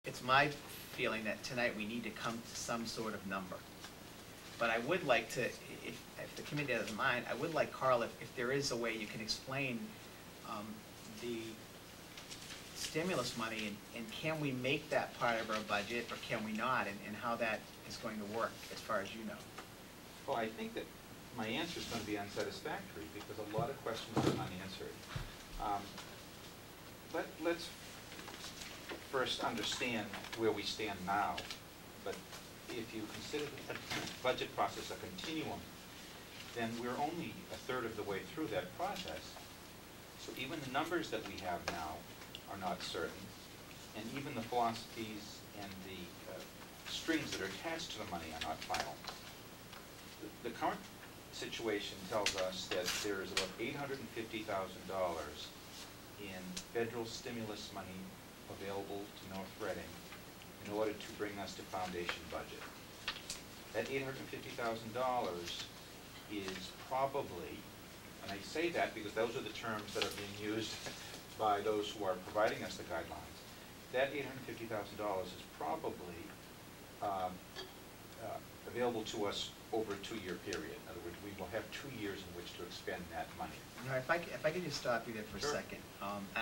It's my feeling that tonight we need to come to some sort of number. But I would like to, if the committee doesn't mind, I would like, Carl, if there is a way you can explain the stimulus money, and can we make that part of our budget, or can we not, and how that is going to work, as far as you know? Well, I think that my answer is going to be unsatisfactory, because a lot of questions are unanswered. Let's first understand where we stand now. But if you consider the budget process a continuum, then we're only a third of the way through that process. So even the numbers that we have now are not certain, and even the philosophies and the strings that are attached to the money are not final. The current situation tells us that there is about $850,000 in federal stimulus money available to North Reading in order to bring us to foundation budget. That $850,000 is probably, and I say that because those are the terms that are being used by those who are providing us the guidelines, that $850,000 is probably available to us over a 2-year period. In other words, we will have 2 years in which to expend that money. All right, if I could just stop you there for Sure. a second.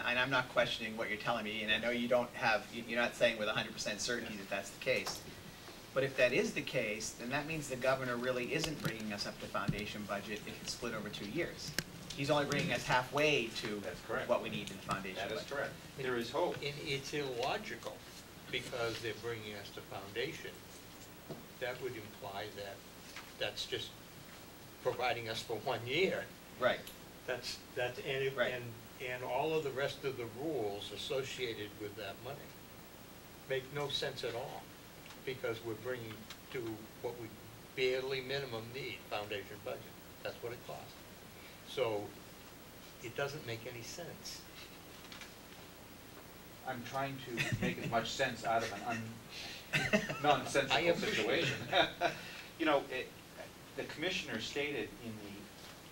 And I'm not questioning what you're telling me, and I know you don't have, you're not saying with 100% certainty that that's the case. But if that is the case, then that means the governor really isn't bringing us up to foundation budget if it's split over 2 years. He's only bringing us halfway to That's correct. what we need in the foundation That budget. is correct. There is hope. It's illogical, because they're bringing us to foundation. That would imply that that's just providing us for 1 year. Right. Right. And all of the rest of the rules associated with that money make no sense at all, because we're bringing to what we barely minimum need, foundation budget. That's what it costs. So it doesn't make any sense. I'm trying to make as much sense out of an nonsensical situation. You know, the commissioner stated in the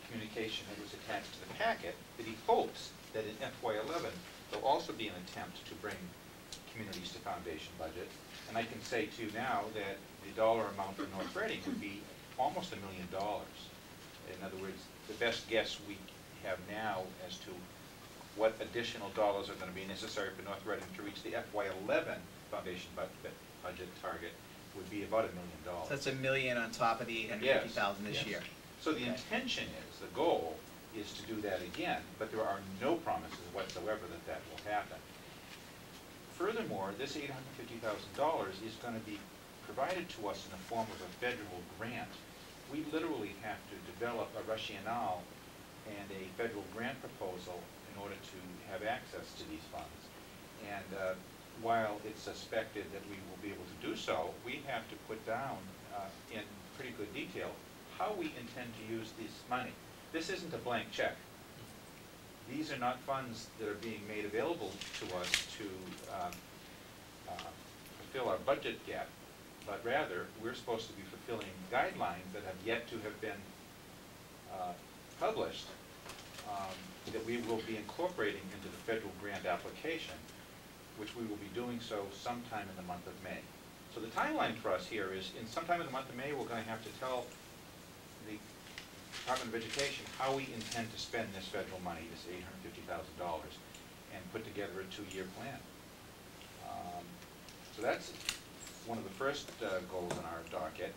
communication that was attached to the packet that he hopes that in FY11 there'll also be an attempt to bring communities to foundation budget. And I can say to you now that the dollar amount for North Reading would be almost $1 million. In other words, the best guess we have now as to what additional dollars are going to be necessary for North Reading to reach the FY11 foundation budget target would be about $1 million. So that's $1 million on top of the $850,000 this year. So the intention is, the goal is to do that again, but there are no promises whatsoever that that will happen. Furthermore, this $850,000 is going to be provided to us in the form of a federal grant. We literally have to develop a rationale and a federal grant proposal in order to have access to these funds. And while it's suspected that we will be able to do so, we have to put down in pretty good detail how we intend to use this money. This isn't a blank check. These are not funds that are being made available to us to fulfill our budget gap, but rather we're supposed to be fulfilling guidelines that have yet to have been published, that we will be incorporating into the federal grant application, which we will be doing so sometime in the month of May. So the timeline for us here is, in sometime in the month of May, we're going to have to tell the Department of Education how we intend to spend this federal money, this $850,000, and put together a 2-year plan. So that's one of the first goals in our docket.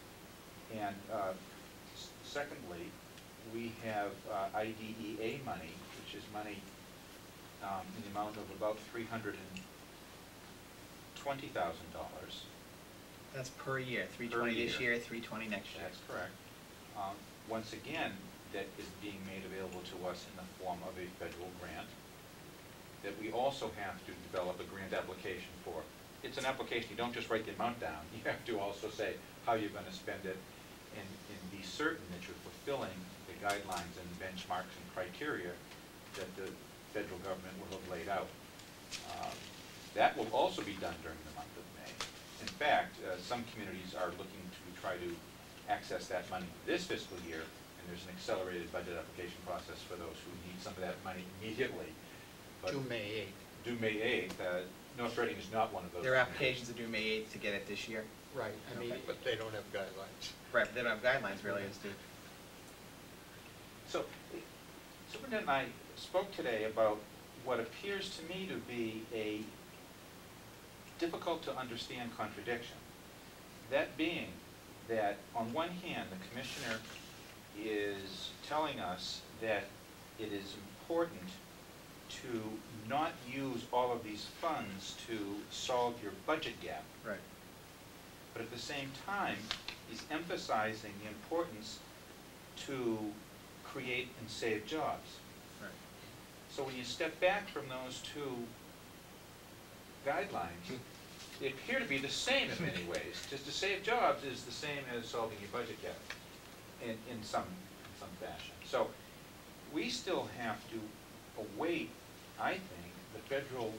And secondly, we have IDEA money, which is money in the amount of about $320,000. That's per year, $320 this year, $320 next year. That's correct. Once again, that is being made available to us in the form of a federal grant that we also have to develop a grant application for. It's an application, you don't just write the amount down, you have to also say how you're going to spend it and be certain that you're fulfilling the guidelines and benchmarks and criteria that the federal government will have laid out. That will also be done during the month of May. In fact, some communities are looking to try to access that money this fiscal year, and there's an accelerated budget application process for those who need some of that money immediately. But Due May 8th. Due May 8th, North Reading is not one of those. Their applications are due May 8th to get it this year. Right, I mean, Okay. but they don't have guidelines. Right, but they don't have guidelines really as to. So, Superintendent and I spoke today about what appears to me to be a difficult to understand contradiction. That being that on one hand, the Commissioner is telling us that it is important to not use all of these funds to solve your budget gap. Right. But at the same time, he's emphasizing the importance to create and save jobs. Right. So when you step back from those two guidelines, they appear to be the same in many ways. Just to save jobs is the same as solving your budget gap in some fashion. So we still have to await, I think, the federal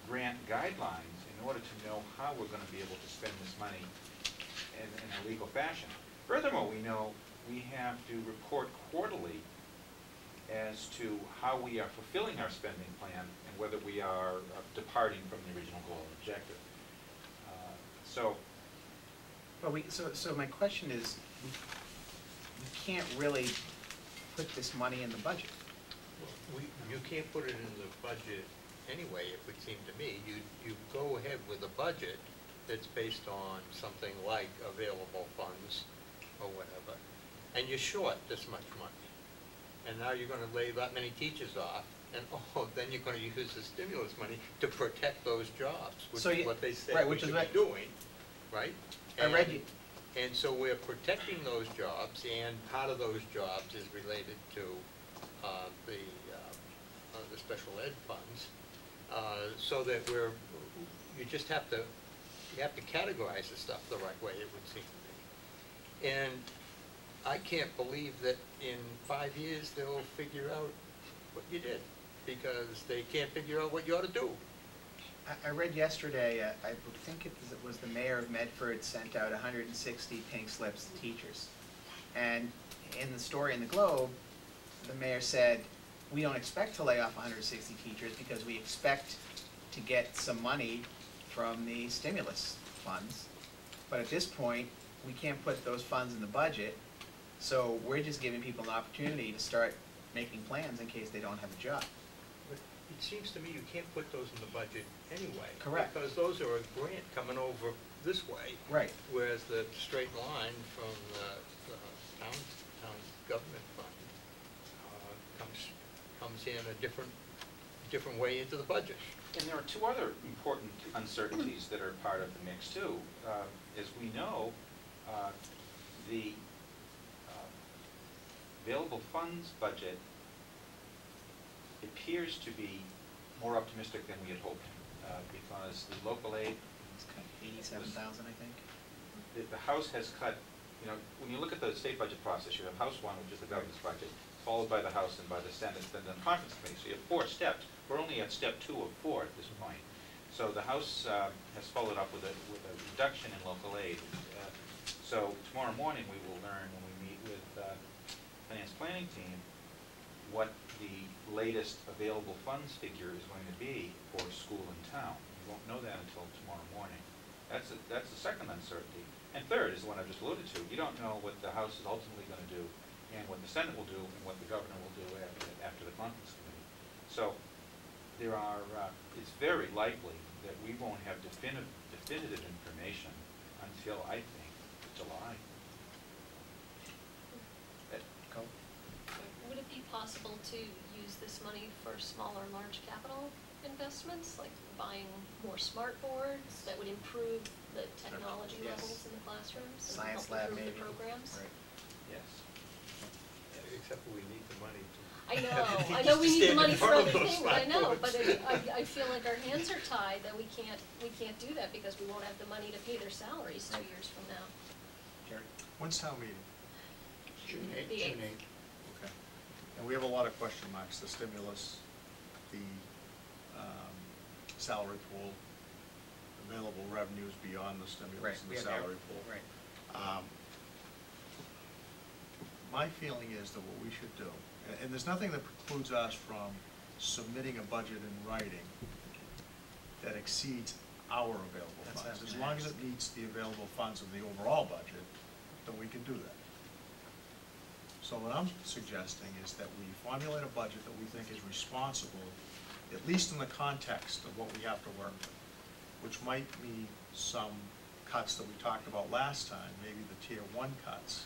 grant guidelines in order to know how we're going to be able to spend this money in a legal fashion. Furthermore, we know we have to report quarterly as to how we are fulfilling our spending plan and whether we are departing from the original goal and objective. Well, so my question is, we can't really put this money in the budget. You can't put it in the budget anyway, it would seem to me. You go ahead with a budget that's based on something like available funds or whatever, and you're short this much money. And now you're gonna lay that many teachers off, and then you're gonna use the stimulus money to protect those jobs, which So is you- what they said right, we which is should what- be doing, right? I read you. And so we're protecting those jobs, and part of those jobs is related to the special ed funds, so that you just have to categorize the stuff the right way, it would seem to me. And I can't believe that in 5 years they'll figure out what you did, because they can't figure out what you ought to do. I read yesterday, I think it was the mayor of Medford sent out 160 pink slips to teachers. And in the story in the Globe, the mayor said, we don't expect to lay off 160 teachers because we expect to get some money from the stimulus funds. But at this point, we can't put those funds in the budget, so we're just giving people an opportunity to start making plans in case they don't have a job. But it seems to me you can't put those in the budget anyway. Correct. Because those are a grant coming over this way. Right. Whereas the straight line from the town government fund comes in a different way into the budget. And there are two other important uncertainties that are part of the mix too. As we know, the available funds budget appears to be more optimistic than we had hoped, because the local aid, It's kind of 87,000, I think. the House has cut, when you look at the state budget process, you have House 1, which is the governor's budget, followed by the House and by the Senate, then the conference committee. So you have 4 steps. We're only at step 2 of 4 at this point. So the House has followed up with a reduction in local aid. So tomorrow morning we will learn when we meet with the finance planning team what the latest available funds figure is going to be for school and town. We won't know that until tomorrow morning. That's the second uncertainty. And third is the one I just alluded to. You don't know what the House is ultimately going to do and what the Senate will do and what the governor will do after the conference committee. So there are, it's very likely that we won't have definitive information until, I think, July. Go. Would it be possible to use this money for small or large capital investments, like buying more smart boards that would improve the technology Yes. levels in the classrooms and Science help lab, improve maybe. the programs? Right. Yes. Except we need the money to. I know we need the Stand in money for front of other those things, I know, but blackboards. I feel like our hands are tied, that we can't do that because we won't have the money to pay their salaries 2 years from now. Jerry? When's town meeting? June eighth. June 8th. Okay. And we have a lot of question marks, the stimulus, the salary pool, available revenues beyond the Right, stimulus and we the have salary that. pool. Right. My feeling is that what we should do, and there's nothing that precludes us from submitting a budget in writing that exceeds our available That's what I funds. was As gonna long as ask. it meets the available funds of the overall budget, then we can do that. So what I'm suggesting is that we formulate a budget that we think is responsible, at least in the context of what we have to work with, which might mean some cuts that we talked about last time, maybe the tier one cuts,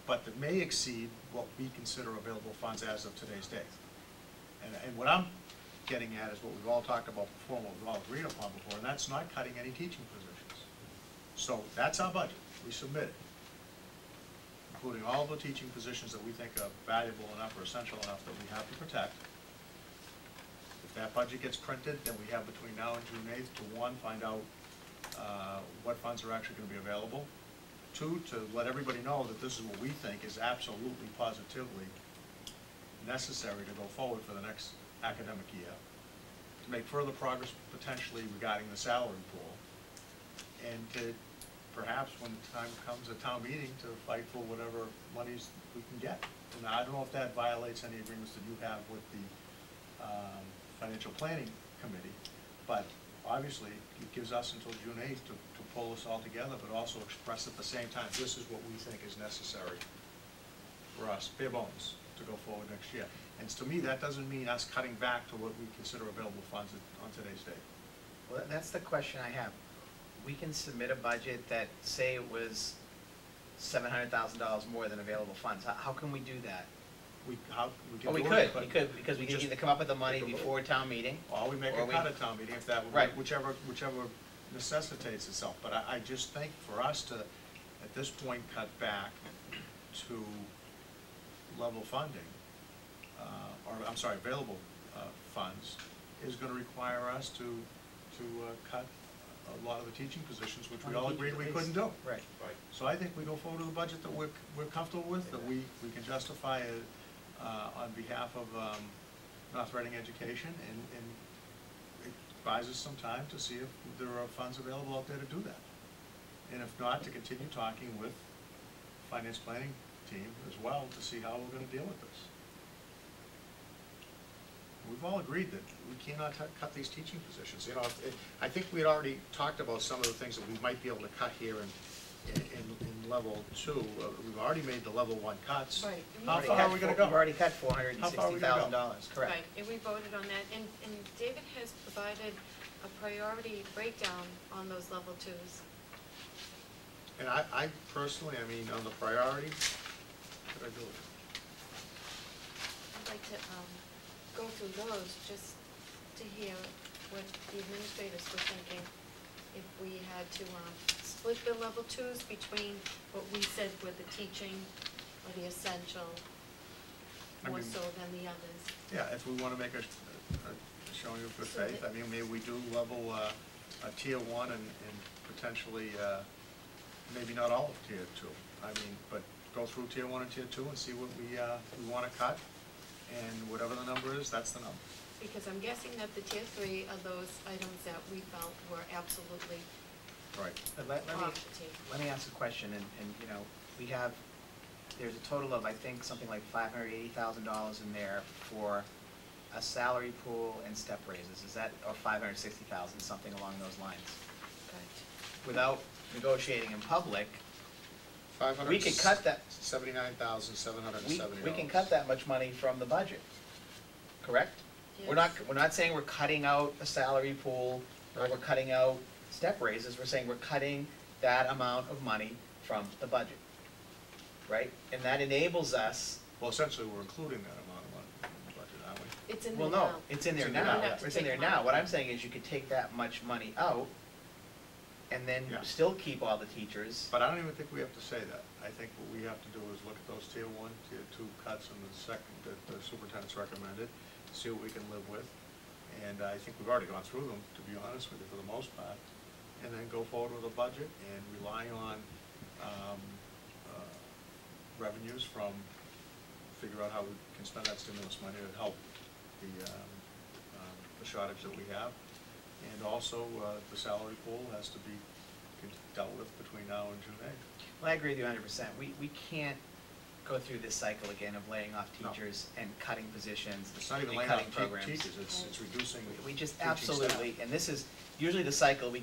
but that may exceed what we consider available funds as of today's date. And what I'm getting at is what we've all talked about before, what we've all agreed upon before, and that's not cutting any teaching positions. So that's our budget, we submit it, including all the teaching positions that we think are valuable enough or essential enough that we have to protect. If that budget gets printed, then we have between now and June 8th to, one, find out what funds are actually going to be available. Two, to let everybody know that this is what we think is absolutely positively necessary to go forward for the next academic year. To make further progress potentially regarding the salary pool. And to perhaps, when the time comes at town meeting, to fight for whatever monies we can get. And I don't know if that violates any agreements that you have with the Financial Planning Committee, but obviously, it gives us until June 8th to pull this all together, but also express at the same time, this is what we think is necessary for us, bare bones, to go forward next year. And to me, that doesn't mean us cutting back to what we consider available funds on today's date. Well, that's the question I have. We can submit a budget that, say it was $700,000 more than available funds. How can we do that? We can Oh, we do could, it, but because we can just either come up with the money make a vote. before town meeting. Or we make or a cut at town meeting if that, Right. whichever necessitates itself. But I just think for us to, at this point, cut back to level funding, or I'm sorry, available funds, is gonna require us to cut a lot of the teaching positions, which we all agreed we couldn't do. Right. Right. So I think we go forward with a budget that we're comfortable with, that we can justify it on behalf of North Reading Education, and it buys us some time to see if there are funds available out there to do that. And if not, to continue talking with Finance Planning team as well to see how we're gonna deal with this. We've all agreed that we cannot cut these teaching positions. You know, I think we had already talked about some of the things that we might be able to cut here in level two. We've already made the level one cuts. Right. How We've far already are we cut gonna four- go? We've already cut How far are we gonna go? $460,000, correct. Right, and we voted on that, and David has provided a priority breakdown on those level twos. And I personally, I mean, on the priority, what did I do with it? I'd like to go through those, just to hear what the administrators were thinking, if we had to split the level twos between what we said were the teaching or the essential, I more mean- so than the others. Yeah, if we wanna make a showing of good So faith, that- I mean, maybe we do level a tier one and potentially, maybe not all of tier two. I mean, but go through tier one and tier two and see what we wanna cut, and whatever the number is, that's the number. Because I'm guessing that the tier three are those items that we felt were absolutely Right. But let me, off the table. let me ask a question, and, you know, we have, there's a total of, I think, something like $580,000 in there for a salary pool and step raises, is that, or $560,000, something along those lines? Right. Without negotiating in public, we could cut that, $79,770. we can cut that much money from the budget, correct? We're not saying we're cutting out a salary pool, or we're cutting out step raises, we're saying we're cutting that amount of money from the budget, right? And that enables us, Well, essentially, we're including that amount of money in the budget, aren't we? It's in well, there no, now. it's in there It's in there now, now. it's in there now. What I'm saying is you could take that much money out and then Yeah. still keep all the teachers. But I don't even think we have to say that. I think what we have to do is look at those tier one, tier two cuts in the second that the superintendent's recommended, see what we can live with. And I think we've already gone through them, to be honest with you, for the most part. And then go forward with a budget and rely on revenues from, figure out how we can spend that stimulus money to help the shortage that we have. And also, the salary pool has to be dealt with between now and June 8th. Well, I agree with you 100%. We can't go through this cycle again of laying off No. teachers and cutting positions It's not even and laying cutting off programs. teachers, it's reducing We just teaching staff. absolutely, and this is usually the cycle we